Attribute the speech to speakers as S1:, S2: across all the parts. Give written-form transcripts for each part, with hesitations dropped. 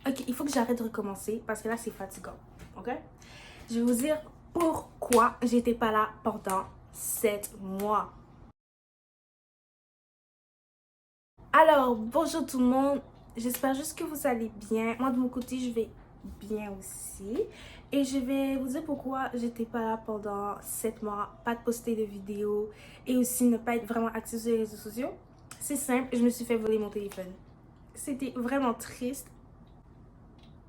S1: Ok, il faut que j'arrête de recommencer parce que là, c'est fatigant. Ok? Je vais vous dire pourquoi j'étais pas là pendant 7 mois. Alors, bonjour tout le monde. J'espère juste que vous allez bien. Moi, de mon côté, je vais bien aussi. Et je vais vous dire pourquoi j'étais pas là pendant 7 mois. Pas de poster de vidéos et aussi ne pas être vraiment active sur les réseaux sociaux. C'est simple, je me suis fait voler mon téléphone. C'était vraiment triste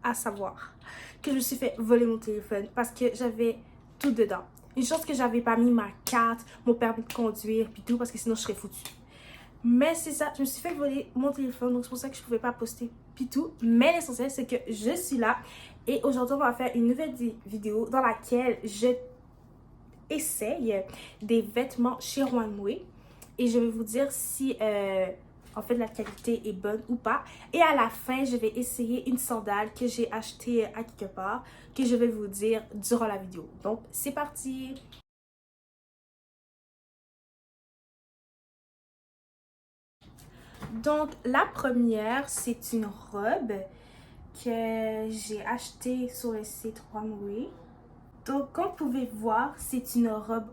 S1: à savoir que je me suis fait voler mon téléphone parce que j'avais tout dedans. Une chance que j'avais pas mis ma carte, mon permis de conduire, puis tout, parce que sinon je serais foutue. Mais c'est ça, je me suis fait voler mon téléphone, donc c'est pour ça que je pouvais pas poster, puis tout. Mais l'essentiel, c'est que je suis là. Et aujourd'hui, on va faire une nouvelle vidéo dans laquelle je essaye des vêtements chez Runway. Et je vais vous dire si en fait la qualité est bonne ou pas. Et à la fin, je vais essayer une sandale que j'ai achetée à quelque part, que je vais vous dire durant la vidéo. Donc, c'est parti! Donc, la première, c'est une robe que j'ai achetée sur le site Runway. Donc, comme vous pouvez voir, c'est une robe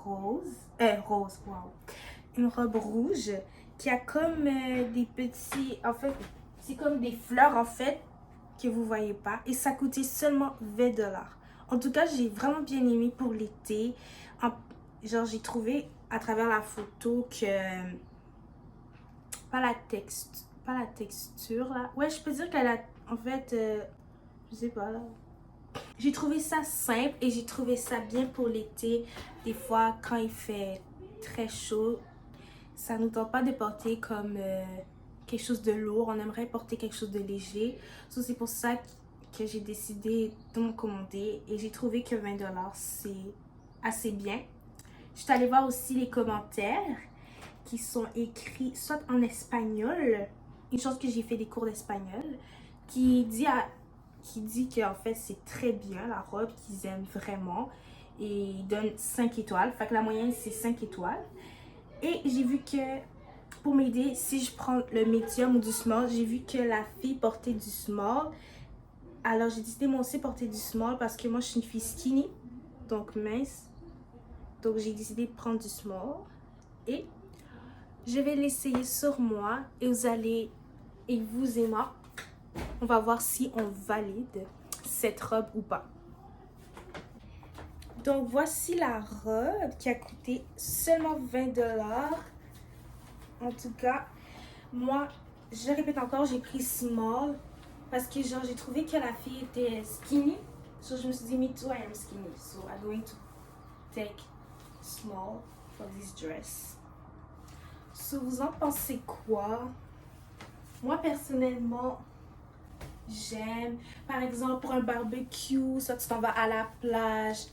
S1: rose, wow. Une robe rouge qui a comme des petits, en fait, c'est comme des fleurs en fait que vous voyez pas et ça coûtait seulement 20 $. En tout cas, j'ai vraiment bien aimé pour l'été. Genre, j'ai trouvé à travers la photo que pas la texture là. Ouais, je peux dire qu'elle a en fait, je sais pas là. J'ai trouvé ça simple et j'ai trouvé ça bien pour l'été. Des fois, quand il fait très chaud, ça nous tente pas de porter comme quelque chose de lourd. On aimerait porter quelque chose de léger. So, c'est pour ça que j'ai décidé de m'en commander. Et j'ai trouvé que 20 $, c'est assez bien. Je suis allée voir aussi les commentaires qui sont écrits soit en espagnol. Une chose que j'ai fait des cours d'espagnol. Qui dit qu'en fait c'est très bien la robe, qu'ils aiment vraiment. Et ils donnent 5 étoiles. Fait que la moyenne c'est 5 étoiles. Et j'ai vu que, pour m'aider, si je prends le medium ou du small, j'ai vu que la fille portait du small. Alors j'ai décidé moi aussi de porter du small parce que moi je suis une fille skinny, donc mince. Donc j'ai décidé de prendre du small. Et je vais l'essayer sur moi et vous et moi, on va voir si on valide cette robe ou pas. Donc voici la robe qui a coûté seulement 20 $. En tout cas, moi, je répète encore, j'ai pris small parce que genre j'ai trouvé que la fille était skinny. So je me suis dit, me too, I am skinny. So I'm going to take small for this dress. So vous en pensez quoi? Moi personnellement, j'aime. Par exemple, pour un barbecue, soit tu t'en vas à la plage.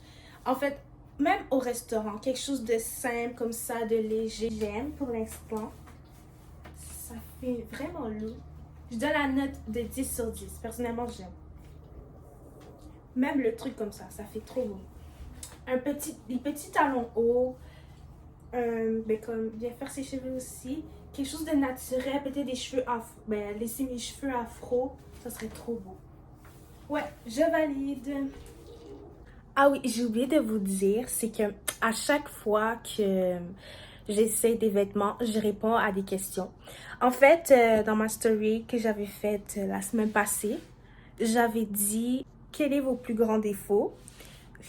S1: En fait, même au restaurant, quelque chose de simple comme ça, de léger. J'aime pour l'instant. Ça fait vraiment lourd. Je donne la note de 10 sur 10. Personnellement, j'aime. Même le truc comme ça fait trop beau. Des petits talons hauts. Comme bien faire ses cheveux aussi. Quelque chose de naturel. Peut-être des cheveux afro. Laisser mes cheveux afro. Ça serait trop beau. Ouais, je valide. Ah oui, j'ai oublié de vous dire, c'est que à chaque fois que j'essaie des vêtements, je réponds à des questions. En fait, dans ma story que j'avais faite la semaine passée, j'avais dit quel est vos plus grands défauts,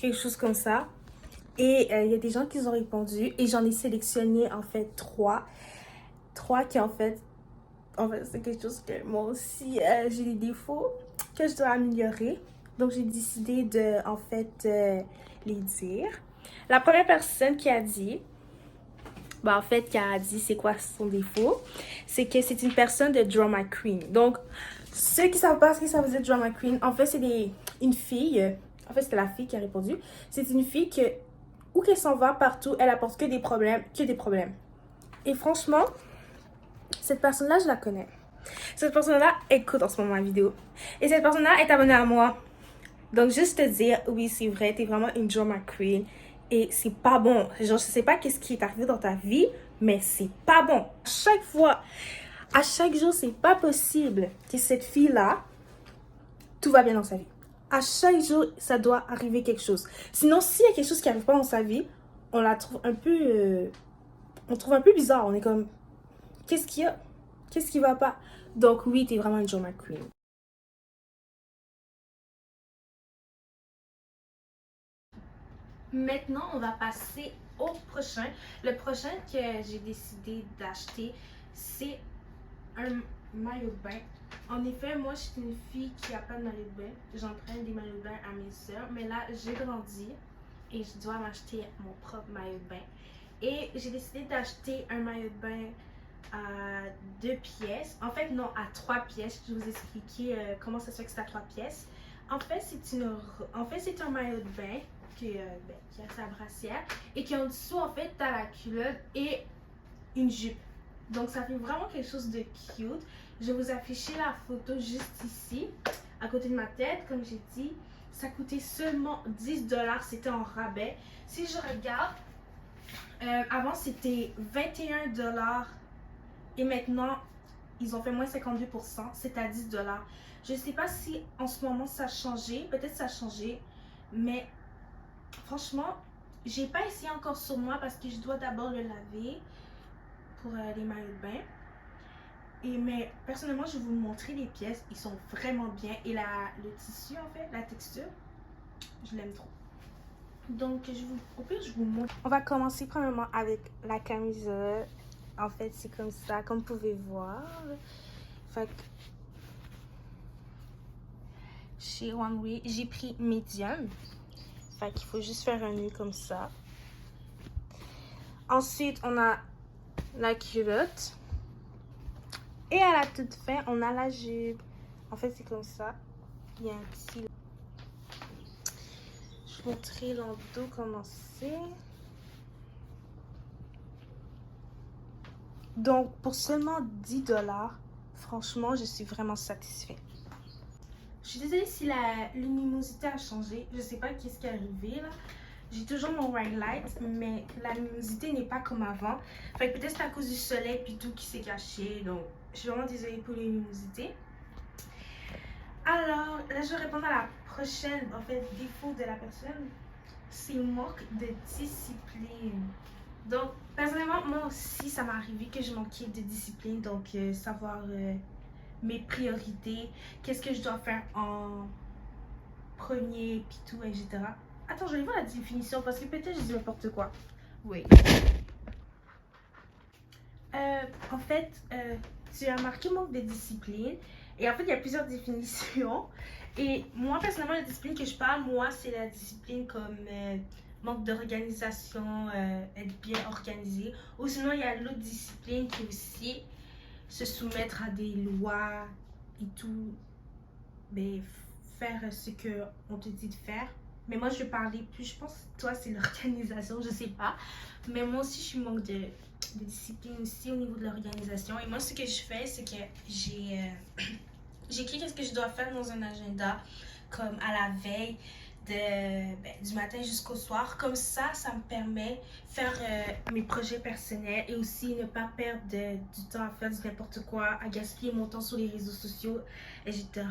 S1: quelque chose comme ça. Et il y a des gens qui ont répondu et j'en ai sélectionné en fait trois qui en fait c'est quelque chose que moi aussi j'ai des défauts que je dois améliorer. Donc j'ai décidé de en fait les dire. La première personne qui a dit c'est quoi son défaut, c'est que c'est une personne de drama queen. Donc ceux qui savent pas ce que ça veut dire drama queen, en fait c'est une fille, en fait c'était la fille qui a répondu. C'est une fille que où qu'elle s'en va partout, elle apporte que des problèmes. Et franchement, cette personne-là, je la connais. Cette personne-là écoute en ce moment ma vidéo. Et cette personne-là est abonnée à moi. Donc, juste te dire, oui, c'est vrai, t'es vraiment une drama queen. Et c'est pas bon. Genre, je sais pas qu'est-ce qui est arrivé dans ta vie, mais c'est pas bon. À chaque jour, c'est pas possible que cette fille-là tout va bien dans sa vie. À chaque jour, ça doit arriver quelque chose. Sinon, s'il y a quelque chose qui n'arrive pas dans sa vie, on la trouve un peu... on trouve un peu bizarre. On est comme, qu'est-ce qu'il y a? Qu'est-ce qui va pas? Donc oui, t'es vraiment une drama queen. Maintenant, on va passer au prochain. Le prochain que j'ai décidé d'acheter, c'est un maillot de bain. En effet, moi, je suis une fille qui n'a pas de maillot de bain. J'emprunte des maillots de bain à mes soeurs. Mais là, j'ai grandi et je dois m'acheter mon propre maillot de bain. Et j'ai décidé d'acheter un maillot de bain à 2 pièces. En fait, non, à 3 pièces. Je vais vous expliquer comment ça se fait que c'est à 3 pièces. En fait, c'est un maillot de bain qui a sa brassière et qui en dessous, en fait, t'as la culotte et une jupe. Donc, ça fait vraiment quelque chose de cute. Je vais vous afficher la photo juste ici, à côté de ma tête. Comme j'ai dit, ça coûtait seulement 10$. C'était en rabais. Si je regarde, avant, c'était 21$. Et maintenant, ils ont fait moins 52%. C'est à 10$. Je ne sais pas si en ce moment ça a changé. Peut-être ça a changé. Mais franchement, j'ai pas essayé encore sur moi parce que je dois d'abord le laver pour les maillots de bain. Mais personnellement, je vais vous montrer les pièces. Ils sont vraiment bien. Et le tissu, en fait, la texture, je l'aime trop. Donc, au pire, je vous montre. On va commencer premièrement avec la camisole. En fait, c'est comme ça, comme vous pouvez voir. Fait que chez One Way, j'ai pris medium. Fait qu'il faut juste faire un nœud comme ça. Ensuite, on a la culotte. Et à la toute fin, on a la jupe. En fait, c'est comme ça. Il y a un petit... Je vais vous montrer dans le dos comment c'est. Donc, pour seulement 10$, franchement, je suis vraiment satisfaite. Je suis désolée si la luminosité a changé. Je sais pas qu'est-ce qui est arrivé là. J'ai toujours mon ring light, mais la luminosité n'est pas comme avant. Fait que peut-être c'est à cause du soleil puis tout qui s'est caché. Donc, je suis vraiment désolée pour la luminosité. Alors, là, je vais répondre à la prochaine, en fait, défaut de la personne. C'est manque de discipline. Donc, personnellement, moi aussi, ça m'est arrivé que je manquais de discipline. Donc, savoir mes priorités, qu'est-ce que je dois faire en premier, puis tout, etc. Attends, je vais voir la définition parce que peut-être je dis n'importe quoi. Oui. En fait, tu as marqué manque de discipline. Et en fait, il y a plusieurs définitions. Et moi, personnellement, la discipline que je parle, moi, c'est la discipline comme manque d'organisation, être bien organisé. Ou sinon, il y a l'autre discipline qui est aussi se soumettre à des lois et tout. Mais faire ce qu'on te dit de faire. Mais moi, je vais parler plus, je pense, toi, c'est l'organisation, je sais pas. Mais moi aussi, je suis manque de discipline aussi au niveau de l'organisation. Et moi, ce que je fais, c'est que j'écris qu'est-ce que je dois faire dans un agenda, comme à la veille, du matin jusqu'au soir. Comme ça me permet de faire mes projets personnels et aussi ne pas perdre du temps à faire du n'importe quoi, à gaspiller mon temps sur les réseaux sociaux, etc.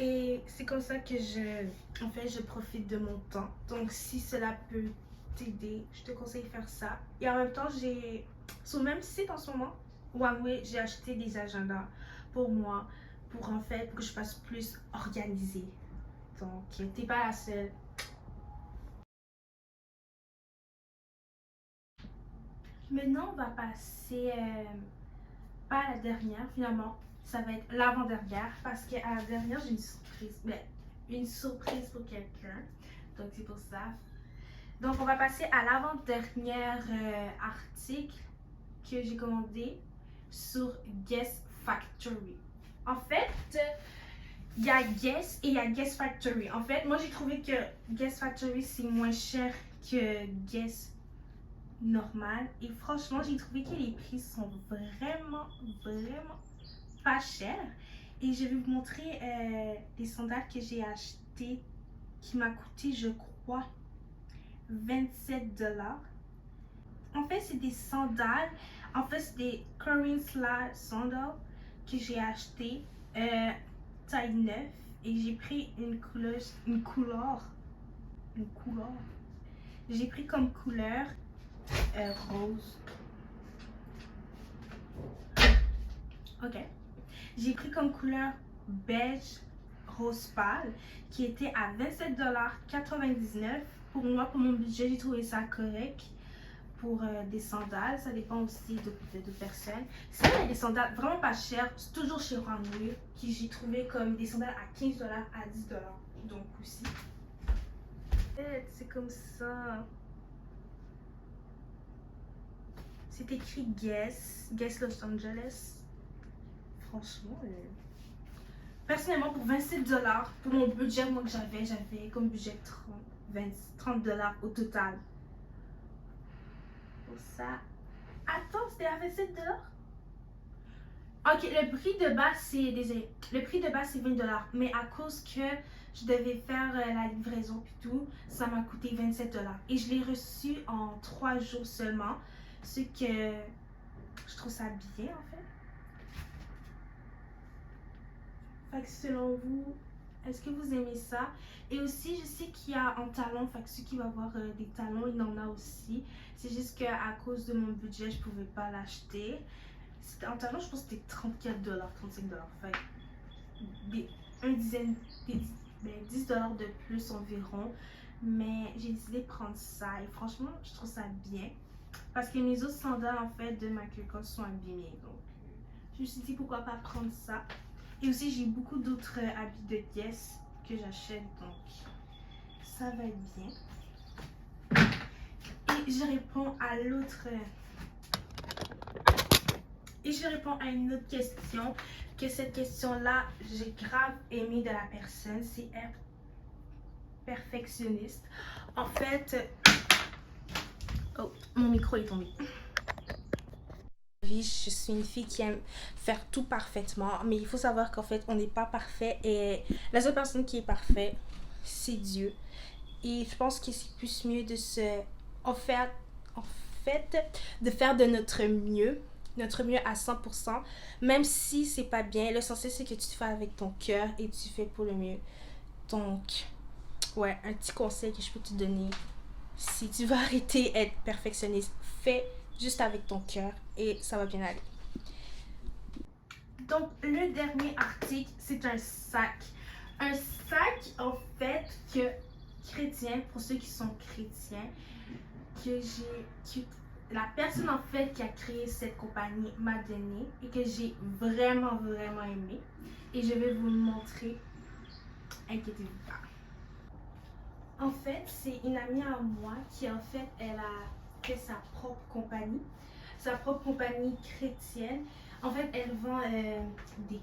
S1: Et c'est comme ça que je profite de mon temps. Donc, si cela peut t'aider, je te conseille de faire ça. Et en même temps, sur le même site en ce moment, OneWay, j'ai acheté des agendas pour moi, pour que je fasse plus organisé. Donc, t'es pas la seule. Maintenant, on va passer pas à la dernière, finalement. Ça va être l'avant-dernière parce qu'à la dernière, j'ai une surprise. Une surprise pour quelqu'un. Donc, c'est pour ça. Donc, on va passer à l'avant-dernière article que j'ai commandé sur Guess Factory. En fait, il y a Guess et il y a Guess Factory. En fait, moi, j'ai trouvé que Guess Factory, c'est moins cher que Guess normal. Et franchement, j'ai trouvé que les prix sont vraiment, vraiment pas chers. Et je vais vous montrer les sandales que j'ai achetées qui m'a coûté, je crois, 27$. En fait, c'est des sandales. En fait, c'est des Korean Slide sandals que j'ai acheté taille 9. Et j'ai pris une couleur. J'ai pris comme couleur rose. Ok. J'ai pris comme couleur beige rose pâle qui était à 27,99 $. Pour moi, pour mon budget, j'ai trouvé ça correct. Pour des sandales, ça dépend aussi de personnes. Sinon, il y a des sandales vraiment pas chères, c'est toujours chez Runway, qui j'ai trouvé comme des sandales à 15 $, à 10 $. Donc aussi. C'est comme ça. C'est écrit Guess Los Angeles. Franchement, personnellement, pour 27 $, pour mon budget, moi que j'avais comme budget 30 $ au total. Pour ça. Attends, c'était à 27 $? Ok, le prix de base, c'est, désolé, le prix de base c'est 20 $, mais à cause que je devais faire la livraison et tout, ça m'a coûté 27 $. Et je l'ai reçu en 3 jours seulement, ce que je trouve ça bien en fait. Fait que selon vous, est-ce que vous aimez ça? Et aussi, je sais qu'il y a en talons, fait que ceux qui vont avoir des talons, il en a aussi. C'est juste qu'à cause de mon budget, je pouvais pas l'acheter. En talons, je pense que c'était 34 $, 35 $. Fait que 10 $ de plus environ. Mais j'ai décidé de prendre ça et franchement, je trouve ça bien. Parce que mes autres sandales, en fait, de ma Kirkos sont abîmées. Donc, je me suis dit pourquoi pas prendre ça. Et aussi, j'ai beaucoup d'autres habits de Guess que j'achète, donc ça va être bien. Et je réponds à une autre question. Que cette question-là, j'ai grave aimé de la personne. C'est être perfectionniste. En fait, oh, mon micro est tombé. Je suis une fille qui aime faire tout parfaitement, mais il faut savoir qu'en fait, on n'est pas parfait et la seule personne qui est parfaite, c'est Dieu. Et je pense que c'est plus mieux de de faire de notre mieux à 100%, même si c'est pas bien. L'essentiel, c'est que tu fais avec ton cœur et tu fais pour le mieux. Donc, ouais, un petit conseil que je peux te donner, si tu veux arrêter d'être perfectionniste, fais juste avec ton cœur et ça va bien aller. Donc, le dernier article, c'est un sac. Un sac, en fait, chrétien, pour ceux qui sont chrétiens, la personne, en fait, qui a créé cette compagnie m'a donné et que j'ai vraiment, vraiment aimé. Et je vais vous le montrer. Inquiétez-vous pas. En fait, c'est une amie à moi qui, en fait, elle a fait sa propre compagnie chrétienne. En fait, elle vend des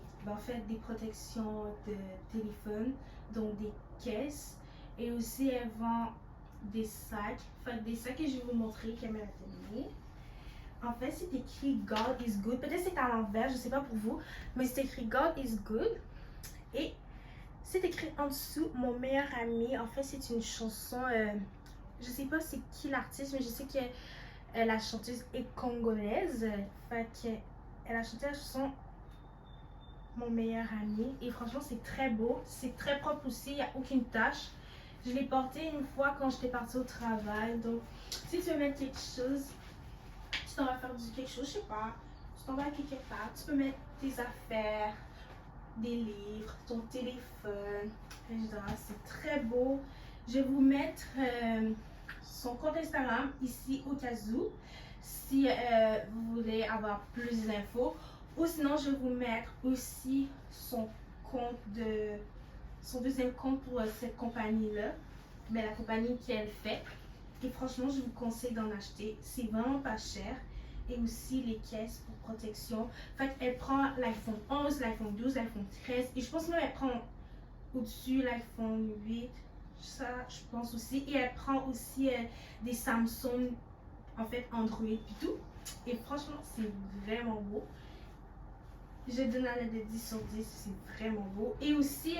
S1: protections de téléphone, donc des caisses. Et aussi, elle vend des sacs. Enfin, des sacs que je vais vous montrer qu'elle m'a donné. En fait, c'est écrit God is good. Peut-être c'est à l'envers, je sais pas pour vous. Mais c'est écrit God is good. Et c'est écrit en dessous, mon meilleur ami. En fait, c'est une chanson. Je sais pas c'est qui l'artiste, mais je sais que la chanteuse est congolaise. Fait qu'elle a chanté la chanson Mon meilleur ami. Et franchement, c'est très beau. C'est très propre aussi. Il n'y a aucune tache. Je l'ai porté une fois quand j'étais partie au travail. Donc, si tu veux mettre quelque chose, tu t'en vas faire quelque chose, je sais pas. Tu t'en vas quelque part. Tu peux mettre tes affaires, des livres, ton téléphone, etc. C'est très beau. Je vais vous mettre son compte Instagram ici au cas où, si vous voulez avoir plus d'infos. Ou sinon, je vais vous mettre aussi son deuxième compte pour cette compagnie-là, mais la compagnie qu'elle fait. Et franchement, je vous conseille d'en acheter. C'est vraiment pas cher. Et aussi les caisses pour protection. Fait qu'elle prend l'iPhone 11, l'iPhone 12, l'iPhone 13. Et je pense même qu'elle prend au-dessus l'iPhone 8. Ça, je pense aussi. Et elle prend aussi des Samsung, en fait, Android et tout. Et franchement, c'est vraiment beau. Je donne la note de 10 sur 10. C'est vraiment beau. Et aussi,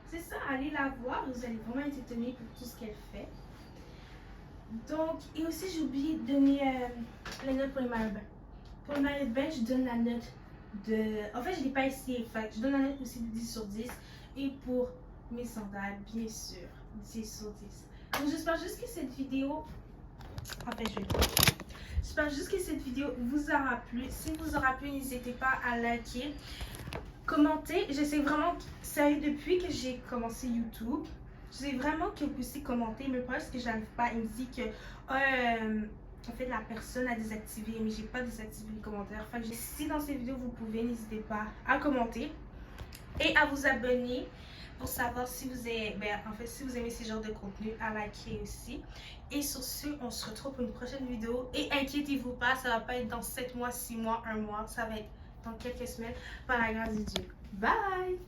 S1: c'est ça, allez la voir. Vous allez vraiment être étonnés pour tout ce qu'elle fait. Donc, et aussi j'ai oublié de donner la note pour les maillots de bain. Pour les maillots de bain, je donne la note En fait, je l'ai pas essayé. Fait que je donne un note aussi de 10 sur 10. Et pour mes sandales, bien sûr, 10 sur 10. Donc, j'espère juste que cette vidéo... En fait, je vais le faire. J'espère juste que cette vidéo vous aura plu. Si vous aura plu, n'hésitez pas à liker, commenter. J'essaie vraiment, sérieux, depuis que j'ai commencé YouTube, j'essaie vraiment que vous puissiez commenter. Mais parce que j'arrive pas, il me dit que en fait la personne a désactivé, mais j'ai pas désactivé les commentaires. Enfin, si dans cette vidéo vous pouvez, n'hésitez pas à commenter et à vous abonner pour savoir si vous aimez, en fait, si vous aimez ce genre de contenu, à liker aussi. Et sur ce, on se retrouve pour une prochaine vidéo. Et inquiétez-vous pas, ça va pas être dans 7 mois, 6 mois, 1 mois. Ça va être dans quelques semaines, par la grâce de Dieu. Bye!